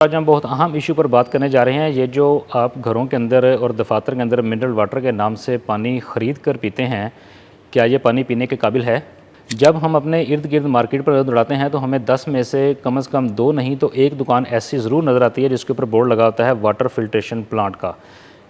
आज हम बहुत अहम इशू पर बात करने जा रहे हैं। ये जो आप घरों के अंदर और दफातर के अंदर मिनरल वाटर के नाम से पानी ख़रीद कर पीते हैं, क्या ये पानी पीने के काबिल है? जब हम अपने इर्द गिर्द मार्केट पर दौड़ाते हैं तो हमें 10 में से कम 2 नहीं तो एक दुकान ऐसी ज़रूर नज़र आती है जिसके ऊपर बोर्ड लगा होता है वाटर फिल्ट्रेशन प्लांट का।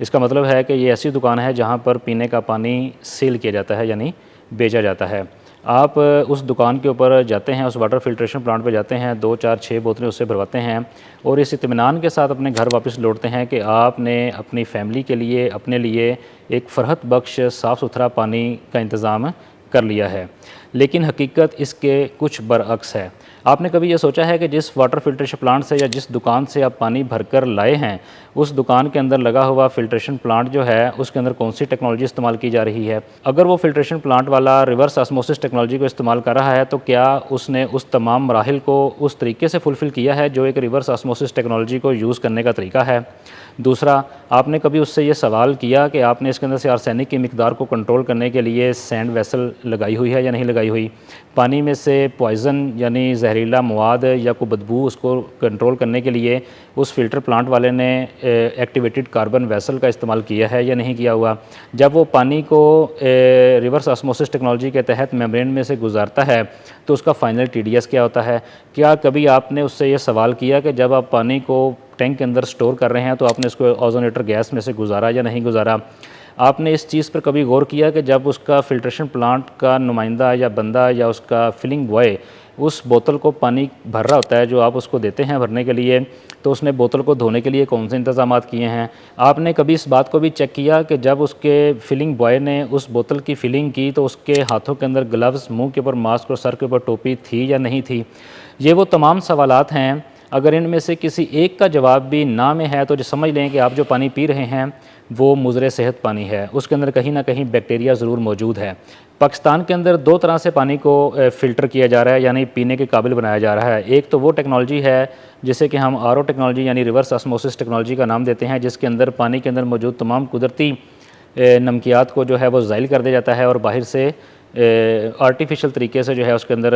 इसका मतलब है कि ये ऐसी दुकान है जहाँ पर पीने का पानी सेल किया जाता है, यानी बेचा जाता है। आप उस दुकान के ऊपर जाते हैं, उस वाटर फिल्ट्रेशन प्लांट पे जाते हैं, 2, 4, 6 बोतलें उससे भरवाते हैं और इस इत्मीनान के साथ अपने घर वापस लौटते हैं कि आपने अपनी फ़ैमिली के लिए, अपने लिए एक फ़रहत बख्श साफ़ सुथरा पानी का इंतज़ाम कर लिया है। लेकिन हकीकत इसके कुछ बरअक्स है। आपने कभी ये सोचा है कि जिस वाटर फिल्ट्रेशन प्लांट से या जिस दुकान से आप पानी भरकर लाए हैं, उस दुकान के अंदर लगा हुआ फिल्ट्रेशन प्लांट जो है, उसके अंदर कौन सी टेक्नोलॉजी इस्तेमाल की जा रही है? अगर वो फिल्ट्रेशन प्लांट वाला रिवर्स ऑस्मोसिस टेक्नोलॉजी को इस्तेमाल कर रहा है, तो क्या उसने उस तमाम मराहिल को उस तरीके से फुलफ़िल किया है जो एक रिवर्स ऑस्मोसिस टेक्नोलॉजी को यूज़ करने का तरीका है? दूसरा, आपने कभी उससे ये सवाल किया कि आपने इसके अंदर से आर्सेनिक की मिकदार को कंट्रोल करने के लिए सैंड वेसल लगाई हुई है या नहीं लगाई हुई? पानी में से पॉइज़न यानी जहरीला मवाद या कोई बदबू उसको कंट्रोल करने के लिए उस फ़िल्टर प्लांट वाले ने एक्टिवेटेड कार्बन वेसल का इस्तेमाल किया है या नहीं किया हुआ? जब वो पानी को रिवर्स ऑस्मोसिस टेक्नोलॉजी के तहत मेम्ब्रेन में से गुजारता है तो उसका फाइनल टीडीएस क्या होता है? क्या कभी आपने उससे ये सवाल किया कि जब आप पानी को टैंक के अंदर स्टोर कर रहे हैं तो आपने इसको ओजोनेटर गैस में से गुजारा या नहीं गुजारा? आपने इस चीज़ पर कभी गौर किया कि जब उसका फ़िल्ट्रेशन प्लांट का नुमाइंदा या बंदा या उसका फिलिंग बॉय उस बोतल को पानी भर रहा होता है जो आप उसको देते हैं भरने के लिए, तो उसने बोतल को धोने के लिए कौन से इंतज़ामात किए हैं? आपने कभी इस बात को भी चेक किया कि जब उसके फिलिंग बॉय ने उस बोतल की फिलिंग की तो उसके हाथों के अंदर ग्लव्स, मुंह के ऊपर मास्क और सर के ऊपर टोपी थी या नहीं थी? ये वो तमाम सवालात हैं, अगर इनमें से किसी एक का जवाब भी ना में है तो जो समझ लें कि आप जो पानी पी रहे हैं वो मुज़रे सेहत पानी है, उसके अंदर कहीं ना कहीं बैक्टीरिया ज़रूर मौजूद है। पाकिस्तान के अंदर 2 तरह से पानी को फ़िल्टर किया जा रहा है, यानी पीने के काबिल बनाया जा रहा है। एक तो वो टेक्नोलॉजी है जिसे कि हम आरओ टेक्नोलॉजी यानी रिवर्स ऑस्मोसिस टेक्नोलॉजी का नाम देते हैं, जिसके अंदर पानी के अंदर मौजूद तमाम कुदरती नमकियात को जो है वो ज़ाइल कर दिया जाता है और बाहर से आर्टिफिशियल तरीके से जो है उसके अंदर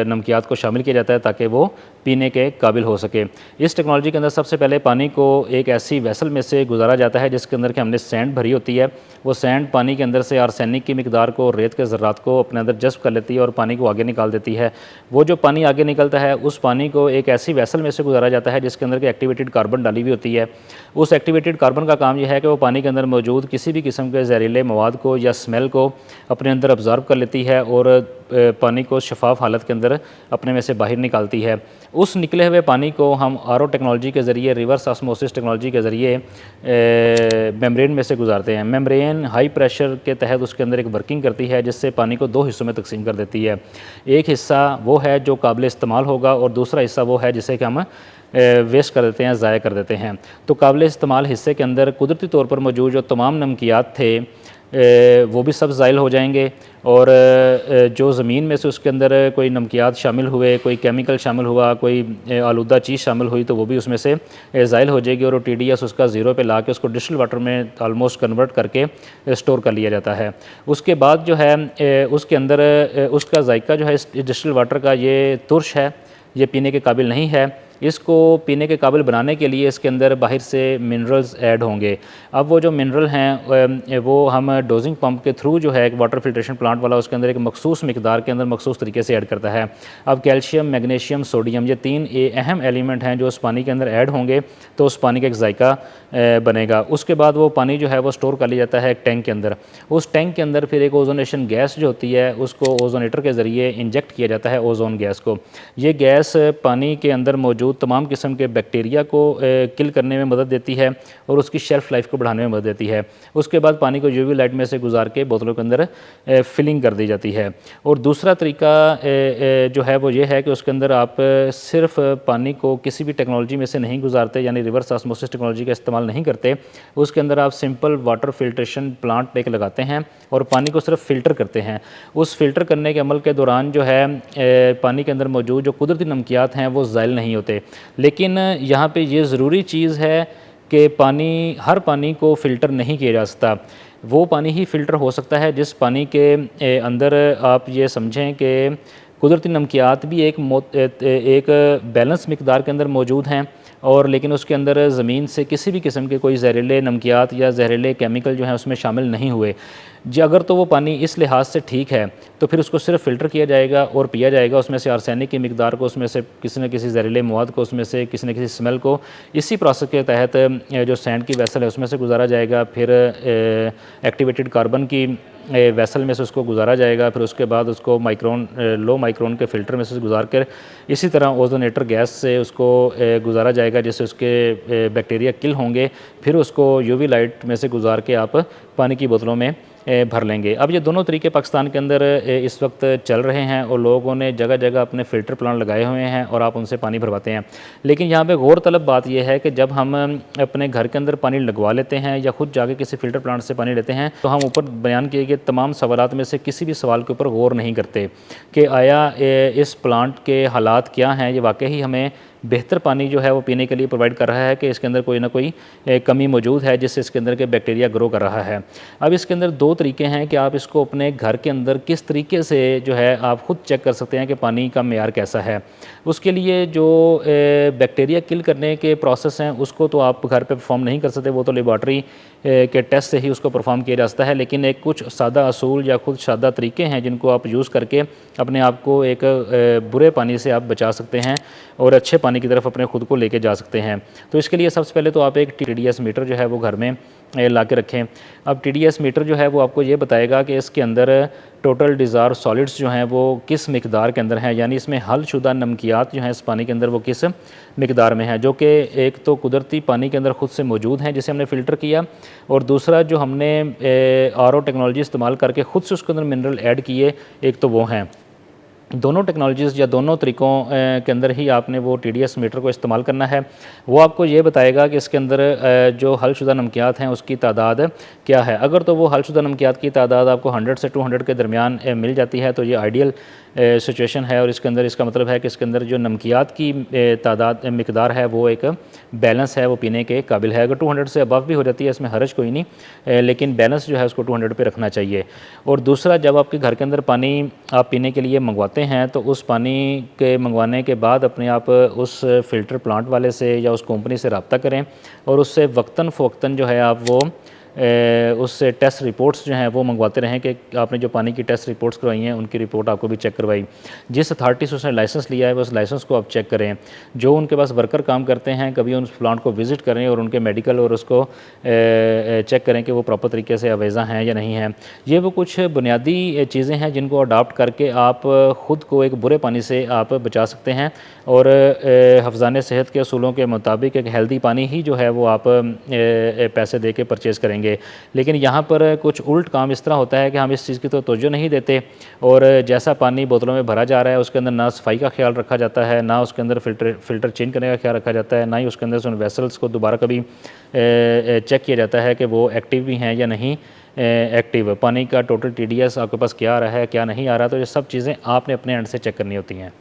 नमकियात को शामिल किया जाता है ताकि वो पीने के काबिल हो सके। इस टेक्नोलॉजी के अंदर सबसे पहले पानी को एक ऐसी वेसल में से गुजारा जाता है जिसके अंदर कि हमने सैंड भरी होती है। वो सैंड पानी के अंदर से आर्सेनिक की मिकदार को, रेत के ज़र्रात को अपने अंदर जज़्ब कर लेती है और पानी को आगे निकाल देती है। वो जो पानी आगे निकलता है उस पानी को एक ऐसी वेसल में से गुजारा जाता है जिसके अंदर के एक्टिवेटेड कार्बन डाली हुई होती है। उस एक्टिवेटेड कार्बन का काम यह है कि वो पानी के अंदर मौजूद किसी भी किस्म के जहरीले मवाद को या स्मेल को अपने अंदर ऑब्ज़र्व कर लेती है और पानी को शफाफ हालत के अंदर अपने में से बाहर निकालती है। उस निकले हुए पानी को हम आरओ टेक्नोलॉजी के ज़रिए, रिवर्स ऑस्मोसिस टेक्नोलॉजी के ज़रिए मेम्ब्रेन में से गुजारते हैं। मेम्ब्रेन हाई प्रेशर के तहत उसके अंदर एक वर्किंग करती है जिससे पानी को 2 हिस्सों में तकसीम कर देती है। एक हिस्सा वो है जो काबिल इस्तेमाल होगा और दूसरा हिस्सा वो है जिसे कि हम वेस्ट कर देते हैं, ज़ाया कर देते हैं। तो काबिल इस्तेमाल हिस्से के अंदर कुदरती तौर पर मौजूद जो तमाम नमकियात थे वो भी सब ज़ाइल हो जाएंगे और जो ज़मीन में से उसके अंदर कोई नमकियात शामिल हुए, कोई केमिकल शामिल हुआ, कोई आलूदा चीज़ शामिल हुई तो वो भी उसमें से ज़ाइल हो जाएगी और टीडीएस उसका ज़ीरो पे ला के उसको डिस्टिल वाटर में ऑलमोस्ट कन्वर्ट करके स्टोर कर लिया जाता है। उसके बाद जो है उसके अंदर उसका जायका जो है इस डिस्टिल वाटर का ये तुर्श है, ये पीने के काबिल नहीं है। इसको पीने के काबिल बनाने के लिए इसके अंदर बाहर से मिनरल्स ऐड होंगे। अब वो जो मिनरल हैं वो हम डोजिंग पंप के थ्रू जो है एक वाटर फिल्ट्रेशन प्लांट वाला उसके अंदर एक मखसूस मिकदार के अंदर मखसूस तरीके से ऐड करता है। अब कैल्शियम, मैग्नीशियम, सोडियम ये 3 अहम एलिमेंट हैं जो उस पानी के अंदर ऐड होंगे तो उस पानी का एक जायका बनेगा। उसके बाद वो पानी जो है वो स्टोर कर लिया जाता है एक टैंक के अंदर। उस टैंक के अंदर फिर एक ओजोनेशन गैस जो होती है उसको ओजोनेटर के ज़रिए इंजेक्ट किया जाता है, ओजोन गैस को। ये गैस पानी के अंदर मौजूद तमाम किस्म के बैक्टीरिया को किल करने में मदद देती है और उसकी शेल्फ़ लाइफ को बढ़ाने में मदद देती है। उसके बाद पानी को यूवी लाइट में से गुजार के बोतलों के अंदर फिलिंग कर दी जाती है। और दूसरा तरीका जो है वो ये है कि उसके अंदर आप सिर्फ पानी को किसी भी टेक्नोलॉजी में से नहीं गुजारते, यानी रिवर्स ऑस्मोसिस टेक्नोलॉजी का इस्तेमाल नहीं करते। उसके अंदर आप सिंपल वाटर फिल्ट्रेशन प्लांट एक लगाते हैं और पानी को सिर्फ फ़िल्टर करते हैं। उस फ़िल्टर करने के अमल के दौरान जो है पानी के अंदर मौजूद जो कुदरती नमकियात हैं वो ज़ाइल नहीं होते। लेकिन यहाँ पे ये ज़रूरी चीज़ है कि हर पानी को फ़िल्टर नहीं किया जा सकता। वो पानी ही फ़िल्टर हो सकता है जिस पानी के अंदर आप ये समझें कि कुदरती नमकियात भी एक बैलेंस मिकदार के अंदर मौजूद हैं और लेकिन उसके अंदर ज़मीन से किसी भी किस्म के कोई जहरीले नमकियात या जहरीले केमिकल जो हैं उसमें शामिल नहीं हुए, जी अगर तो वो पानी इस लिहाज से ठीक है तो फिर उसको सिर्फ फ़िल्टर किया जाएगा और पिया जाएगा। उसमें से आर्सेनिक की मिकदार को, उसमें से किसी न किसी जहरीले मवाद को, उसमें से किसी न किसी स्मेल को इसी प्रोसेस के तहत जो सैंड की वेसल है उसमें से गुजारा जाएगा। फिर एक्टिवेटेड कार्बन की वेसल में से उसको गुजारा जाएगा। फिर उसके बाद उसको माइक्रोन लो माइक्रोन के फ़िल्टर में से गुजार कर इसी तरह ओजोनेटर गैस से उसको गुजारा जाएगा, जिससे उसके बैक्टीरिया किल होंगे। फिर उसको यूवी लाइट में से गुजार के आप पानी की बोतलों में भर लेंगे। अब ये दोनों तरीके पाकिस्तान के अंदर इस वक्त चल रहे हैं और लोगों ने जगह जगह अपने फ़िल्टर प्लांट लगाए हुए हैं और आप उनसे पानी भरवाते हैं। लेकिन यहाँ पे गौर तलब बात यह है कि जब हम अपने घर के अंदर पानी लगवा लेते हैं या खुद जाके किसी फ़िल्टर प्लांट से पानी लेते हैं तो हम ऊपर बयान किए गए तमाम सवालात में से किसी भी सवाल के ऊपर गौर नहीं करते कि आया इस प्लांट के हालात क्या हैं, ये वाकई हमें बेहतर पानी जो है वो पीने के लिए प्रोवाइड कर रहा है कि इसके अंदर कोई ना कोई कमी मौजूद है जिससे इसके अंदर के बैक्टीरिया ग्रो कर रहा है। अब इसके अंदर दो तरीके हैं कि आप इसको अपने घर के अंदर किस तरीके से जो है आप ख़ुद चेक कर सकते हैं कि पानी का मेयार कैसा है। उसके लिए जो बैक्टीरिया किल करने के प्रोसेस हैं उसको तो आप घर पे परफॉर्म नहीं कर सकते, वो तो लेबॉर्ट्री के टेस्ट से ही उसको परफॉर्म किया जा सकता है। लेकिन एक कुछ सादा असूल या खुद सादा तरीके हैं जिनको आप यूज़ करके अपने आप को एक बुरे पानी से आप बचा सकते हैं और अच्छे पानी की तरफ अपने खुद को लेके जा सकते हैं। तो इसके लिए सबसे पहले तो आप एक TDS मीटर जो है वो घर में ला के रखें। अब TDS मीटर जो है वो आपको ये बताएगा कि इसके अंदर टोटल डिज़ायर सॉलिड्स जो हैं वो किस मिकदार के अंदर हैं, यानी इसमें हलशुदा नमकियात जो हैं इस पानी के अंदर वो किस मिकदार में है, जो कि एक तो कुदरती पानी के अंदर ख़ुद से मौजूद हैं जिसे हमने फ़िल्टर किया, और दूसरा जो हमने RO टेक्नोलॉजी इस्तेमाल करके ख़ुद से उसके अंदर मिनरल ऐड किए, एक तो वो हैं। दोनों टेक्नोलॉजीज़ या दोनों तरीक़ों के अंदर ही आपने वो TDS मीटर को इस्तेमाल करना है। वो आपको ये बताएगा कि इसके अंदर जो हलशुदा नमकियात हैं उसकी तादाद क्या है। अगर तो वो हलशुदा नमकियात की तादाद आपको 100 से 200 के दरमियान मिल जाती है तो ये आइडियल सिचुएशन है, और इसके अंदर इसका मतलब है कि इसके अंदर जो नमकियात की तादाद मिकदार है वो एक बैलेंस है, वो पीने के काबिल है। अगर 200 से अबव भी हो जाती है इसमें हर्ज कोई नहीं, लेकिन बैलेंस जो है उसको 200 पे रखना चाहिए। और दूसरा, जब आपके घर के अंदर पानी आप पीने के लिए मंगवाते हैं तो उस पानी के मंगवाने के बाद अपने आप उस फ़िल्टर प्लांट वाले से या उस कंपनी से रब्ता करें और उससे वक्तन फ़वक्तन जो है आप वो उससे टेस्ट रिपोर्ट्स जो हैं वो मंगवाते रहें कि आपने जो पानी की टेस्ट रिपोर्ट्स करवाई हैं उनकी रिपोर्ट आपको भी चेक करवाई। जिस अथॉरिटी से उसने लाइसेंस लिया है उस लाइसेंस को आप चेक करें। जो उनके पास वर्कर काम करते हैं कभी उन प्लांट को विज़िट करें और उनके मेडिकल और उसको चेक करें कि वो प्रॉपर तरीके से अवेज़ा हैं या नहीं हैं। ये वो कुछ बुनियादी चीज़ें हैं जिनको अडॉप्ट करके आप ख़ुद को एक बुरे पानी से आप बचा सकते हैं और हफ्ज़ान सेहत के असूलों के मुताबिक एक हेल्दी पानी ही जो है वो आप पैसे दे के परचेज़ करेंगे। लेकिन यहाँ पर कुछ उल्ट काम इस तरह होता है कि हम इस चीज़ की तो तवज्जो नहीं देते, और जैसा पानी बोतलों में भरा जा रहा है उसके अंदर ना सफाई का ख्याल रखा जाता है, ना उसके अंदर फ़िल्टर चेंज करने का ख्याल रखा जाता है, ना ही उसके अंदर से उन वेसल्स को दोबारा कभी चेक किया जाता है कि वो एक्टिव भी हैं या नहीं एक्टिव। पानी का टोटल TDS आपके पास क्या आ रहा है क्या नहीं आ रहा, तो ये सब चीज़ें आपने अपने एंड से चेक करनी होती हैं।